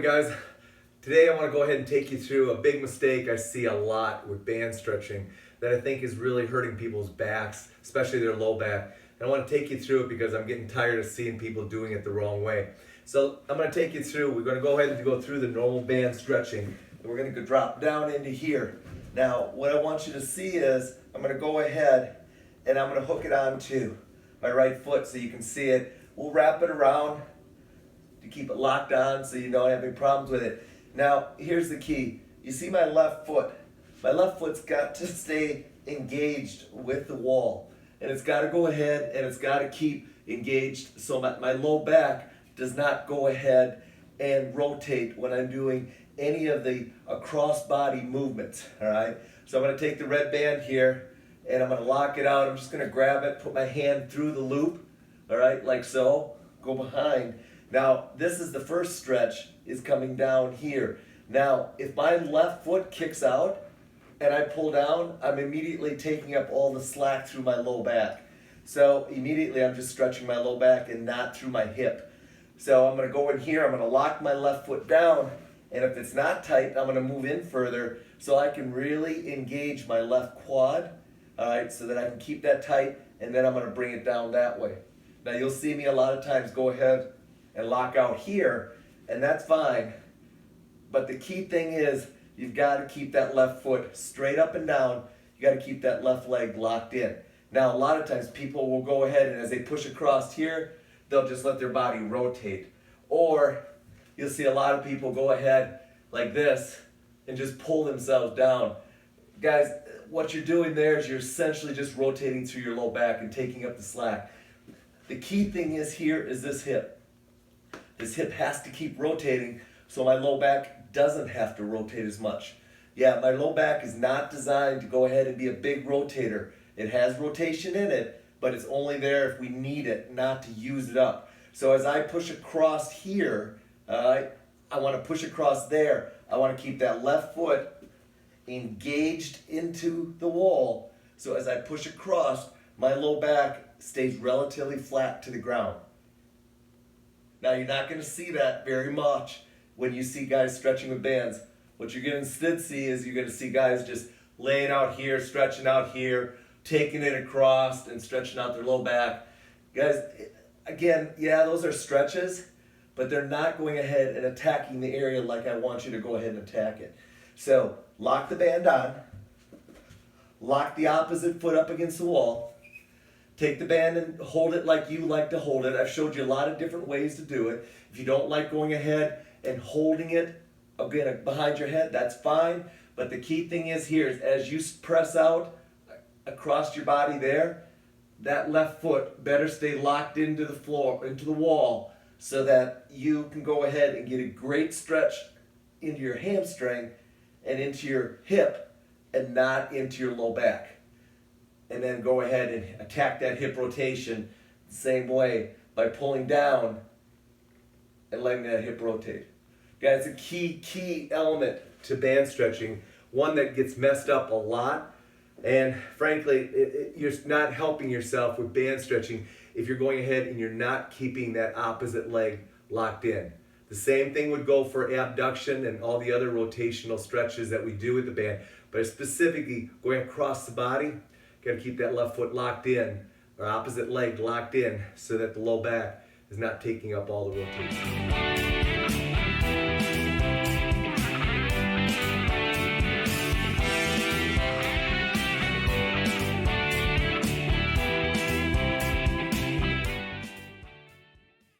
morning, guys. Today I want to go ahead and take you through a big mistake I see a lot with band stretching that I think is really hurting people's backs, especially their low back. And I want to take you through it because I'm getting tired of seeing people doing it the wrong way. So I'm going to take you through, we're going to go ahead and go through the normal band stretching. And we're going to drop down into here. Now, what I want you to see is, I'm going to go ahead and I'm going to hook it onto my right foot so you can see it. We'll wrap it around to keep it locked on so you don't have any problems with it. Now, here's the key. You see my left foot. My left foot's got to stay engaged with the wall. And it's got to go ahead and it's got to keep engaged so my low back does not go ahead and rotate when I'm doing any of the cross body movements, all right? So I'm going to take the red band here and I'm going to lock it out. I'm just going to grab it, put my hand through the loop, all right, like so, go behind. Now, this is the first stretch, is coming down here. Now, if my left foot kicks out and I pull down, I'm immediately taking up all the slack through my low back. So immediately I'm just stretching my low back and not through my hip. So I'm gonna go in here, I'm gonna lock my left foot down, and if it's not tight, I'm gonna move in further so I can really engage my left quad, all right, so that I can keep that tight, and then I'm gonna bring it down that way. Now you'll see me a lot of times go ahead and lock out here, and that's fine. But the key thing is, you've got to keep that left foot straight up and down. You got to keep that left leg locked in. Now, a lot of times people will go ahead and as they push across here, they'll just let their body rotate. Or you'll see a lot of people go ahead like this and just pull themselves down. Guys, what you're doing there is you're essentially just rotating through your low back and taking up the slack. The key thing is here is this hip. This hip has to keep rotating so my low back doesn't have to rotate as much. Yeah, my low back is not designed to go ahead and be a big rotator. It has rotation in it, but it's only there if we need it, not to use it up. So as I push across here, I want to push across there. I want to keep that left foot engaged into the wall. So as I push across, my low back stays relatively flat to the ground. Now, you're not going to see that very much when you see guys stretching with bands. What you're going to instead see is you're going to see guys just laying out here, stretching out here, taking it across and stretching out their low back. Guys, again, yeah, those are stretches, but they're not going ahead and attacking the area like I want you to go ahead and attack it. So, lock the band on, lock the opposite foot up against the wall, take the band and hold it like you like to hold it. I've showed you a lot of different ways to do it. If you don't like going ahead and holding it again behind your head, that's fine. But the key thing is here is as you press out across your body there, that left foot better stay locked into the floor, into the wall, so that you can go ahead and get a great stretch into your hamstring and into your hip and not into your low back. And then go ahead and attack that hip rotation the same way by pulling down and letting that hip rotate. Guys, a key element to band stretching, one that gets messed up a lot, and frankly, you're not helping yourself with band stretching if you're going ahead and you're not keeping that opposite leg locked in. The same thing would go for abduction and all the other rotational stretches that we do with the band, but specifically going across the body, got to keep that left foot locked in, or opposite leg locked in, so that the low back is not taking up all the rotation.